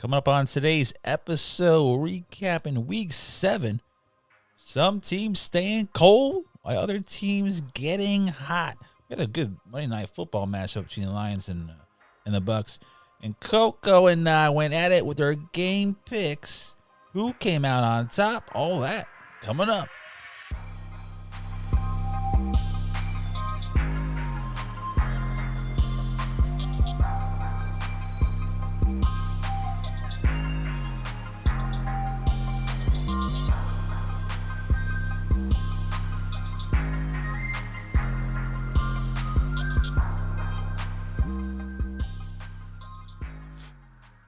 Coming up on today's episode, recapping week 7. Some teams staying cold while other teams getting hot. We had a good Monday Night Football matchup between the Lions and the Bucks. And Coco and I went at it with our game picks. Who came out on top? All that coming up.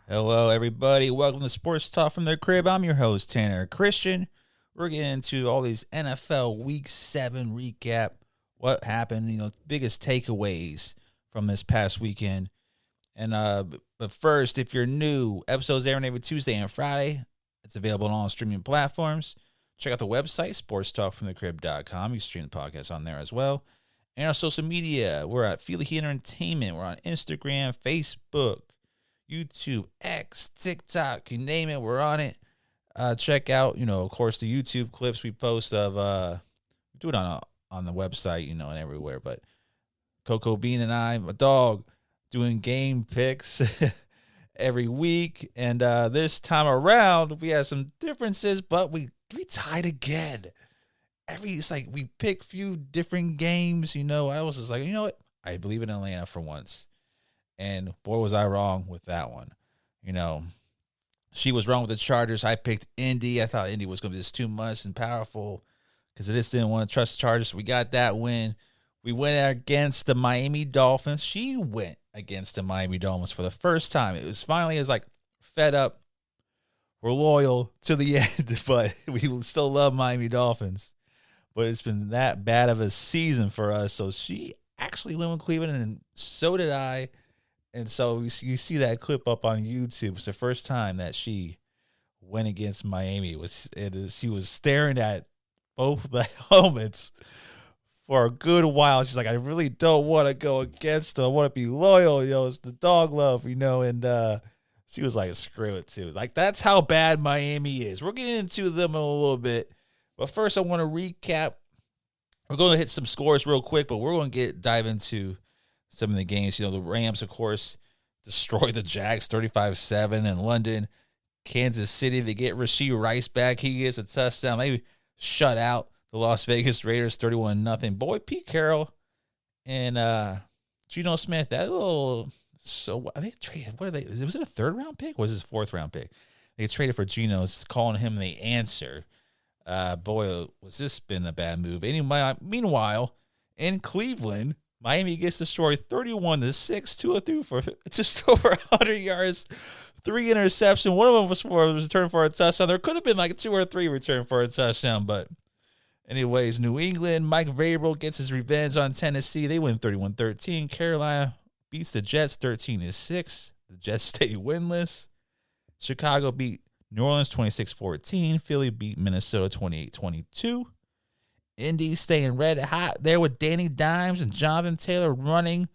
Hello, everybody. Welcome to Sports Talk from the Crib. I'm your host, Tanner Christian. We're getting into all these NFL Week 7 recap. What happened, biggest takeaways from this past weekend. And but first, if you're new, episodes airing every Tuesday and Friday. It's available on all streaming platforms. Check out the website, sportstalkfromthecrib.com. You can stream the podcast on there as well. And our social media, we're at Feel the Heat Entertainment. We're on Instagram, Facebook, YouTube, X, TikTok, you name it, we're on it. Check out, of course, the YouTube clips we post of, we do it on the website, and everywhere. But Coco Bean and I, my dog, doing game picks every week. And this time around, we had some differences, but we tied again. It's like we pick few different games. I was just like, you know what? I believe in Atlanta for once. And boy, was I wrong with that one. She was wrong with the Chargers. I picked Indy. I thought Indy was going to be just too much and powerful because I just didn't want to trust the Chargers. We got that win. We went against the Miami Dolphins. She went against the Miami Dolphins for the first time. It was like fed up. We're loyal to the end, but we still love Miami Dolphins. But it's been that bad of a season for us. So she actually went with Cleveland, and so did I. And so you see that clip up on YouTube. It's the first time that she went against Miami. She was staring at both the helmets for a good while. She's like, I really don't want to go against them. I want to be loyal. It's the dog love, And she was like, screw it, too. Like, that's how bad Miami is. We're getting into them in a little bit. But first, I want to recap. We're going to hit some scores real quick, but we're going to dive into some of the games. The Rams, of course, destroy the Jags 35-7 in London. Kansas City, they get Rashee Rice back. He gets a touchdown. They shut out the Las Vegas Raiders 31-0. Boy, Pete Carroll and Geno Smith, that little – so I think traded – what are they – was it a third-round pick or was it a fourth-round pick? They traded for Geno, calling him the answer. Boy, was this been a bad move. Meanwhile, in Cleveland – Miami gets destroyed 31-6, 2 through for just over 100 yards, 3 interceptions. One of them was return for a touchdown. There could have been like 2 or 3 return for a touchdown, but anyways, New England, Mike Vrabel gets his revenge on Tennessee. They win 31-13. Carolina beats the Jets 13-6. The Jets stay winless. Chicago beat New Orleans 26-14. Philly beat Minnesota 28-22. Indy staying red hot there with Danny Dimes and Jonathan Taylor running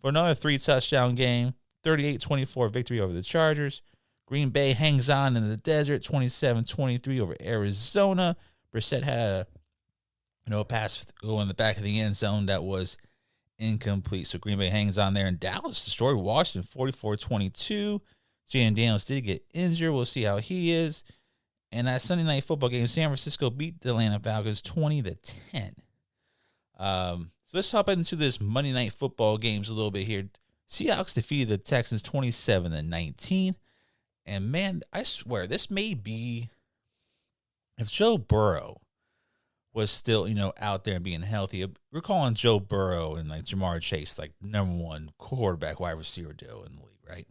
for another 3-touchdown game. 38-24 victory over the Chargers. Green Bay hangs on in the desert, 27-23 over Arizona. Brissett had a pass go in the back of the end zone that was incomplete. So Green Bay hangs on there. And Dallas destroyed Washington 44-22. Jalen Daniels did get injured. We'll see how he is. And that Sunday Night Football game, San Francisco beat the Atlanta Falcons 20-10. So let's hop into this Monday Night Football games a little bit here. Seahawks defeated the Texans 27-19. And, man, I swear, this may be, if Joe Burrow was still, out there and being healthy, we're calling Joe Burrow and, like, Jamar Chase, like, number 1 quarterback wide receiver duo in the league, right?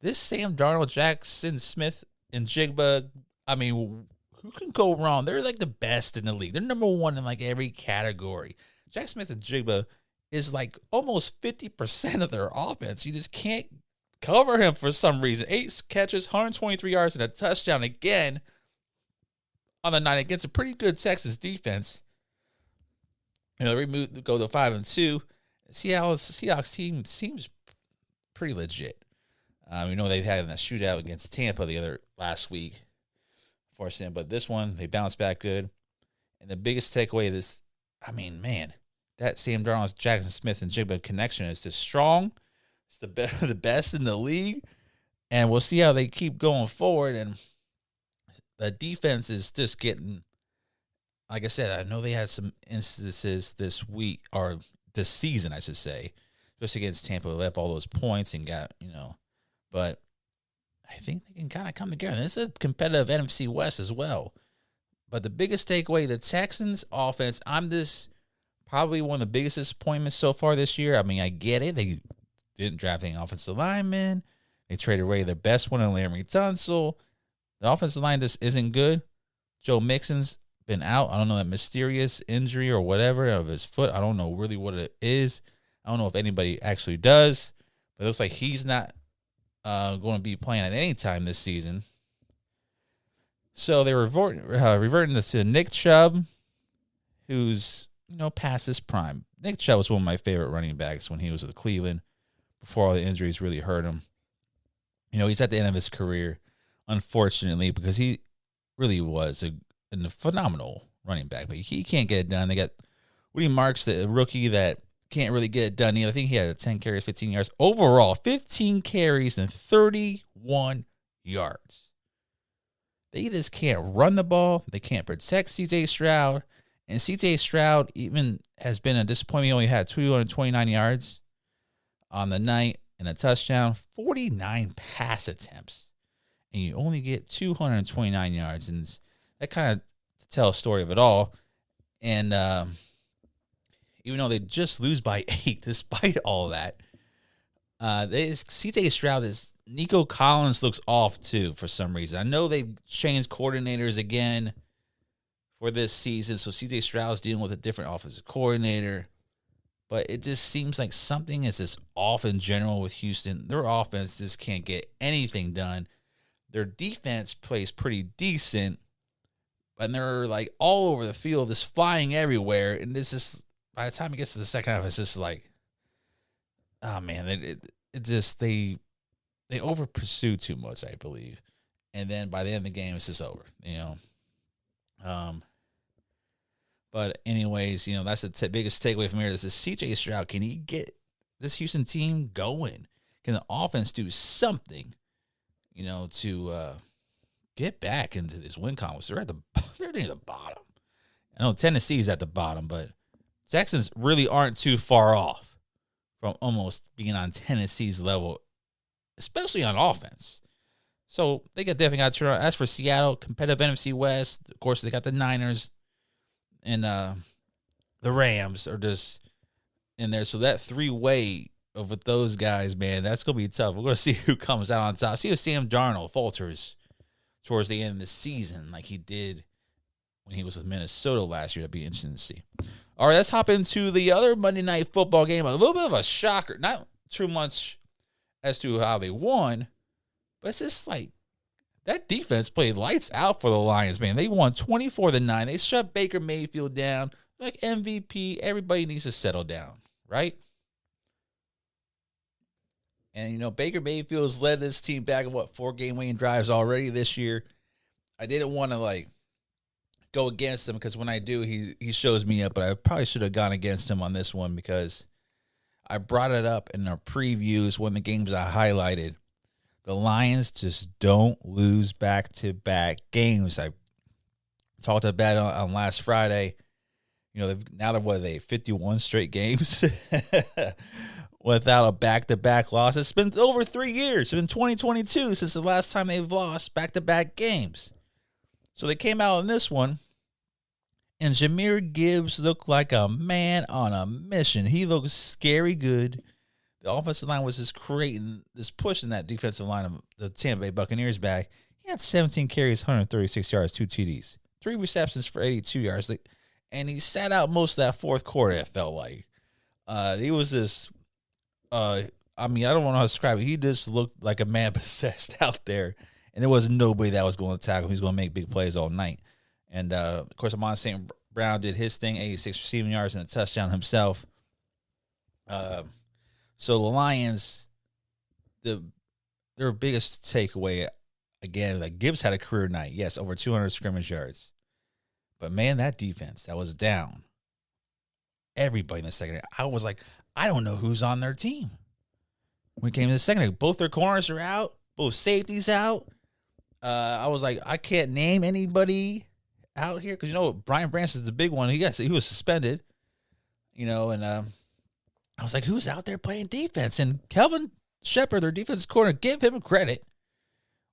This Sam Darnold, Jackson Smith, and Jigba, I mean, who can go wrong? They're like the best in the league. They're number 1 in like every category. Jack Smith and Jigba is like almost 50% of their offense. You just can't cover him for some reason. 8 catches, 123 yards, and a touchdown again on the night against a pretty good Texas defense. They go to 5-2. Seattle's Seahawks team seems pretty legit. We know they had a shootout against Tampa last week, fortunately, but this one they bounced back good. And the biggest takeaway of this, I mean, man, that Sam Darnold, Jackson Smith, and Jigba connection is just strong. It's the best in the league, and we'll see how they keep going forward. And the defense is just getting, like I said, I know they had some instances this week or this season, I should say, just against Tampa, let up all those points and got, but I think they can kind of come together. This is a competitive NFC West as well. But the biggest takeaway, the Texans offense, probably one of the biggest disappointments so far this year. I mean, I get it. They didn't draft any offensive linemen. They traded away their best one in Laremy Tunsil. The offensive line just isn't good. Joe Mixon's been out. I don't know, that mysterious injury or whatever of his foot. I don't know really what it is. I don't know if anybody actually does. But it looks like he's not going to be playing at any time this season. So they were reverting to Nick Chubb, who's, past his prime. Nick Chubb was one of my favorite running backs when he was with Cleveland before all the injuries really hurt him. He's at the end of his career, unfortunately, because he really was a phenomenal running back. But he can't get it done. They got Woody Marks, the rookie that can't really get it done either. I think he had 10 carries, 15 yards. Overall, 15 carries and 31 yards. They just can't run the ball. They can't protect C.J. Stroud. And C.J. Stroud even has been a disappointment. He only had 229 yards on the night and a touchdown, 49 pass attempts. And you only get 229 yards. And that kind of tells a story of it all. And even though they just lose by 8, despite all that, C.J. Stroud is... Nico Collins looks off, too, for some reason. I know they've changed coordinators again for this season, so C.J. Stroud's dealing with a different offensive coordinator. But it just seems like something is just off in general with Houston. Their offense just can't get anything done. Their defense plays pretty decent, and they're, like, all over the field, just flying everywhere. And this is, by the time it gets to the second half, it's just like, oh, man, it just, they over pursue too much, I believe. And then by the end of the game, it's just over, But anyways, that's the biggest takeaway from here. This is C.J. Stroud. Can he get this Houston team going? Can the offense do something, to get back into this win column? They're near the bottom. I know Tennessee's at the bottom, but Texans really aren't too far off from almost being on Tennessee's level, especially on offense. So they definitely got to turn around. As for Seattle, competitive NFC West, of course, they got the Niners and the Rams are just in there. So that three-way with those guys, man, that's going to be tough. We're going to see who comes out on top. See if Sam Darnold falters towards the end of the season like he did when he was with Minnesota last year. That'd be interesting to see. All right, let's hop into the other Monday Night Football game. A little bit of a shocker. Not too much as to how they won, but it's just like that defense played lights out for the Lions, man. They won 24-9. They shut Baker Mayfield down like MVP. Everybody needs to settle down, right? And, Baker Mayfield's led this team back of 4-game winning drives already this year. I didn't want to, go against him because when I do, he shows me up, but I probably should have gone against him on this one because I brought it up in our previews when the games I highlighted. The Lions just don't lose back-to-back games. I talked about it on last Friday. Now they're 51 straight games without a back-to-back loss. It's been over 3 years. It's been 2022 since the last time they've lost back-to-back games. So they came out in this one, and Jahmyr Gibbs looked like a man on a mission. He looked scary good. The offensive line was just pushing that defensive line of the Tampa Bay Buccaneers back. He had 17 carries, 136 yards, 2 TDs, 3 receptions for 82 yards. And he sat out most of that fourth quarter, it felt like. He was just, I don't know how to describe it. He just looked like a man possessed out there. And there was nobody that was going to tackle him. He was going to make big plays all night. And, of course, Amon St. Brown did his thing, 86 receiving yards and a touchdown himself. So the Lions, the their biggest takeaway, again, like Gibbs had a career night. Yes, over 200 scrimmage yards. But, man, that defense that was down everybody in the secondary. I was like, I don't know who's on their team. When it came to the secondary, both their corners are out. Both safeties out. I was like, I can't name anybody out here because, Brian Branch is the big one. He was suspended, and I was like, who's out there playing defense? And Kelvin Shepherd, their defensive corner, give him credit,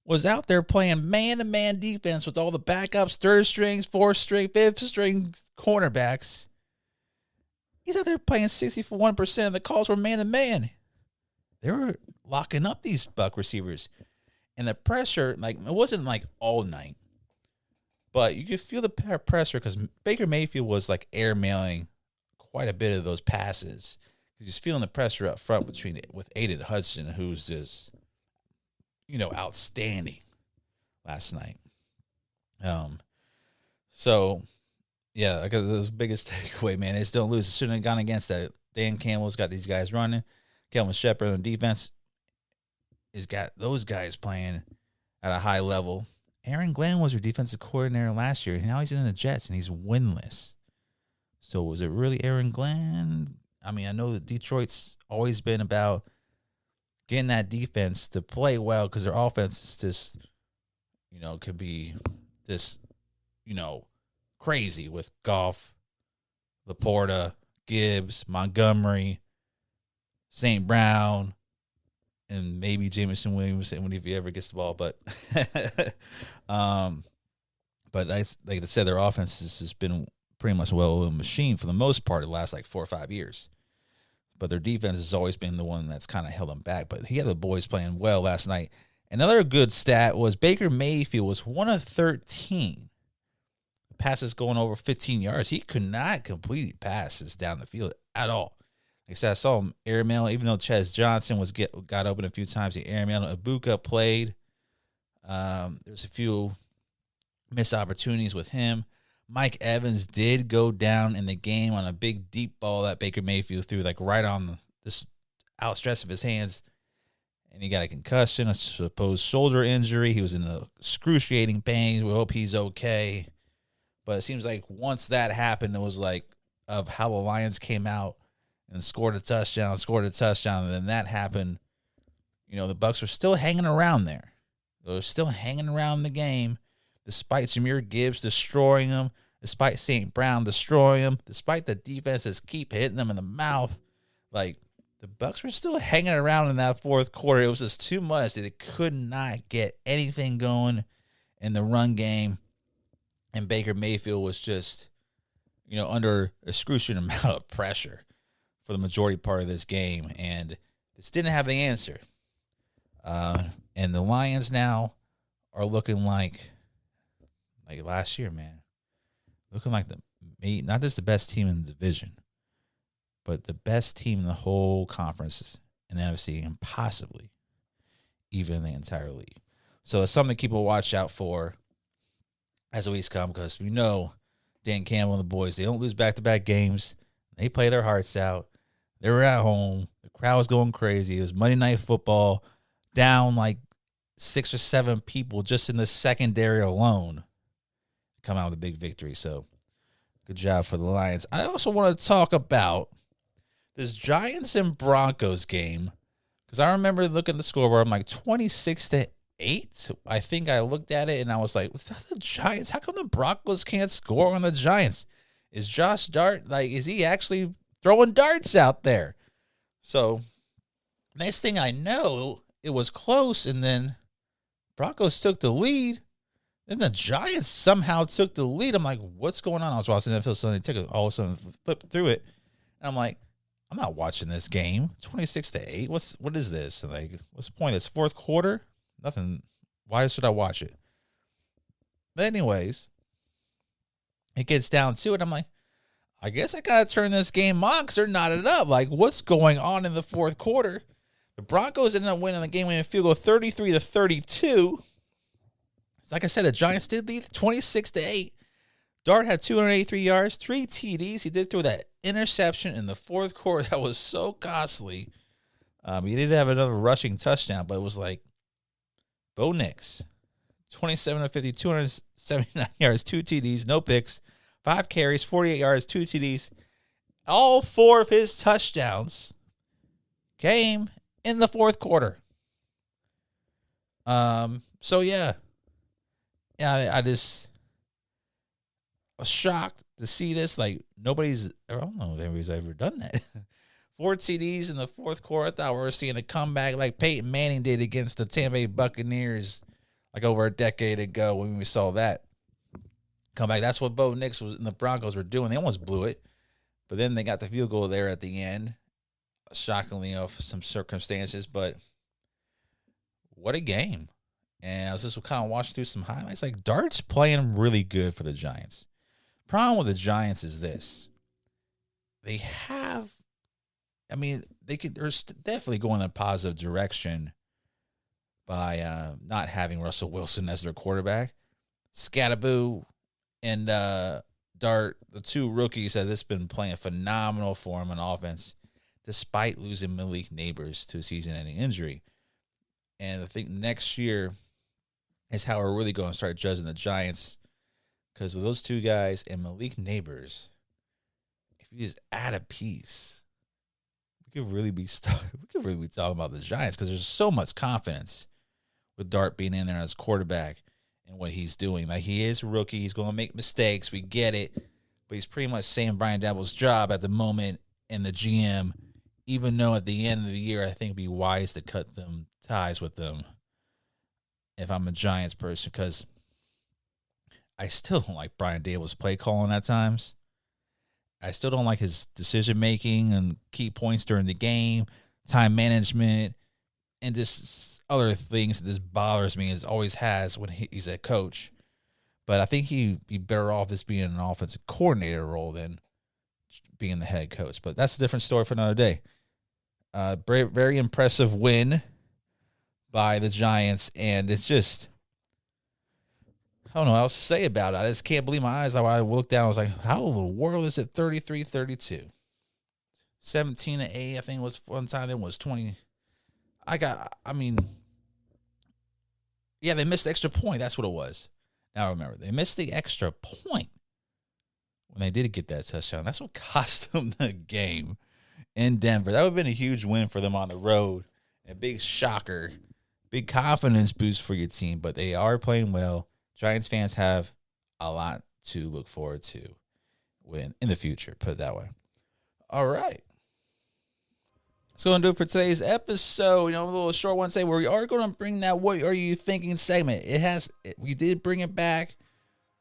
was out there playing man-to-man defense with all the backups, third strings, fourth string, fifth string cornerbacks. He's out there playing 61% of the calls were man-to-man. They were locking up these Buck receivers. And the pressure, like, it wasn't like all night. But you could feel the pressure because Baker Mayfield was like airmailing quite a bit of those passes. He's feeling the pressure up front with Aiden Hudson, who's just, outstanding last night. So, yeah, I got the biggest takeaway, man. They still lose. Shouldn't have gone against that. Dan Campbell's got these guys running. Kelvin Shepherd on defense has got those guys playing at a high level. Aaron Glenn was your defensive coordinator last year. Now he's in the Jets, and he's winless. So was it really Aaron Glenn? I mean, I know that Detroit's always been about getting that defense to play well because their offense is just, could be this, crazy with Goff, Laporta, Gibbs, Montgomery, St. Brown, and maybe Jameson Williams if he ever gets the ball. But like I said, their offense has just been pretty much a well-oiled machine for the most part the last 4 or 5 years. But their defense has always been the one that's kind of held them back. But he had the boys playing well last night. Another good stat was Baker Mayfield was 1 of 13. Passes going over 15 yards. He could not complete passes down the field at all. Like I said, I saw him airmail, even though Ches Johnson got open a few times. He airmailed. Ibuka played. There's a few missed opportunities with him. Mike Evans did go down in the game on a big deep ball that Baker Mayfield threw, right on this outstretch of his hands. And he got a concussion, a supposed shoulder injury. He was in excruciating pain. We hope he's okay. But it seems like once that happened, it was of how the Lions came out and scored a touchdown, and then that happened. The Bucs were still hanging around there. They were still hanging around the game, despite Jahmyr Gibbs destroying them, despite St. Brown destroying them, despite the defenses keep hitting them in the mouth. The Bucs were still hanging around in that fourth quarter. It was just too much that they could not get anything going in the run game. And Baker Mayfield was just, under excruciating amount of pressure for the majority part of this game. And just didn't have the answer. And the Lions now are looking like last year, man. Looking like not just the best team in the division, but the best team in the whole conference in the NFC and possibly even the entire league. So it's something to keep a watch out for as the weeks come, because we know Dan Campbell and the boys, they don't lose back-to-back games. They play their hearts out. They were at home. The crowd was going crazy. It was Monday Night Football, down 6 or 7 people just in the secondary alone. Come out with a big victory. So good job for the Lions. I also want to talk about this Giants and Broncos game, because I remember looking at the scoreboard. I'm 26-8. I think I looked at it and I was like, "What's that, the Giants? How come the Broncos can't score on the Giants? Is Josh Dart is he actually throwing darts out there?" So next thing I know, it was close, and then Broncos took the lead. Then the Giants somehow took the lead. I'm like, what's going on? I was watching NFL Sunday, all of a sudden flipped through it, and I'm like, I'm not watching this game. 26-8. What is this? What's the point? It's fourth quarter. Nothing. Why should I watch it? But anyways, it gets down to it. I'm like, I guess I gotta turn this game on because they're knotted up. What's going on in the fourth quarter? The Broncos ended up winning the game-winning field goal 33-32. Like I said, the Giants did lead 26-8. Dart had 283 yards, 3 TDs. He did throw that interception in the fourth quarter that was so costly. He did have another rushing touchdown, but it was Bo Nix, 27 of 50, 279 yards, 2 TDs, no picks, 5 carries, 48 yards, 2 TDs. All 4 of his touchdowns came in the fourth quarter. So yeah, I just was shocked to see this. Like, I don't know if anybody's ever done that. 4 TDs in the fourth quarter. I thought we were seeing a comeback like Peyton Manning did against the Tampa Bay Buccaneers like over a decade ago when we saw that comeback. That's what Bo Nix was and the Broncos were doing. They almost blew it, but then they got the field goal there at the end, shockingly off some circumstances. But what a game. And I was just kind of watching through some highlights. Like, Dart's playing really good for the Giants. Problem with the Giants is this. They're definitely going in a positive direction by not having Russell Wilson as their quarterback. Scatterboo and Dart, the 2 rookies, have this been playing phenomenal for him on offense, despite losing Malik Neighbors to a season-ending injury. And I think next year is how we're really going to start judging the Giants, because with those 2 guys and Malik Neighbors, if you just add a piece, we could really be talking about the Giants, because there's so much confidence with Dart being in there as quarterback and what he's doing. Like, he is a rookie. He's going to make mistakes. We get it. But he's pretty much saying Brian Daboll's job at the moment and the GM, even though at the end of the year, I think it'd be wise to cut them ties with them if I'm a Giants person, because I still don't like Brian Daboll's play calling at times. I still don't like his decision-making and key points during the game, time management, and just other things that just bothers me, as always has when he's a coach. But I think he'd be better off just being an offensive coordinator role than being the head coach. But that's a different story for another day. Very, very impressive win by the Giants, and it's just, I don't know what else to say about it. I just can't believe my eyes. Like, I looked down, I was like, how in the world is it 33-32? 17-8, I think it was one time. Then was 20. Yeah, they missed the extra point. That's what it was. Now I remember. They missed the extra point when they did get that touchdown. That's what cost them the game in Denver. That would have been a huge win for them on the road. A big shocker. Big confidence boost for your team. But they are playing well. Giants fans have a lot to look forward to in the future, put it that way. All right. That's going to do it for today's episode. A little short one today where we are going to bring that "What Are You Thinking" segment. We did bring it back.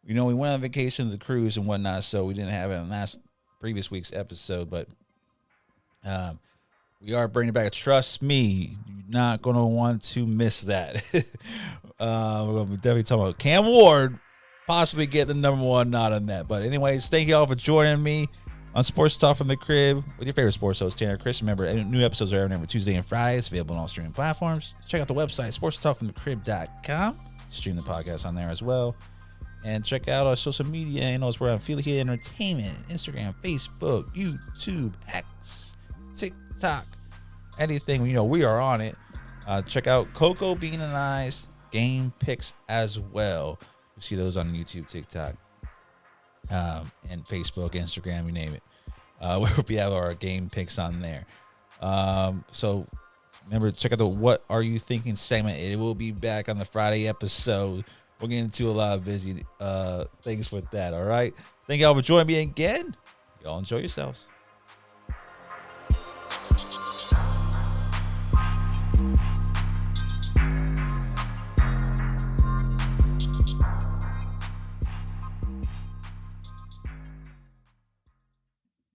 We went on vacation, the cruise and whatnot, so we didn't have it in previous week's episode, but we are bringing it back. Trust me, you're not going to want to miss that. We're going to be definitely talking about Cam Ward, possibly get the number 1 nod on that. But anyways, thank you all for joining me on Sports Talk from the Crib with your favorite sports host, Tanner Chris. Remember, new episodes are every Tuesday and Fridays, available on all streaming platforms. Check out the website, sportstalkfromthecrib.com. Stream the podcast on there as well. And check out our social media. We're on Feel Here Entertainment, Instagram, Facebook, YouTube, X, TikTok, anything. We are on it. Check out Coco Bean and I's game picks as well. You see those on YouTube, TikTok, and Facebook, Instagram, you name it. We have our game picks on there. So remember, check out the "What Are You Thinking" segment. It will be back on the Friday episode. We'll get into a lot of busy things with that. All right. Thank y'all for joining me again. Y'all enjoy yourselves.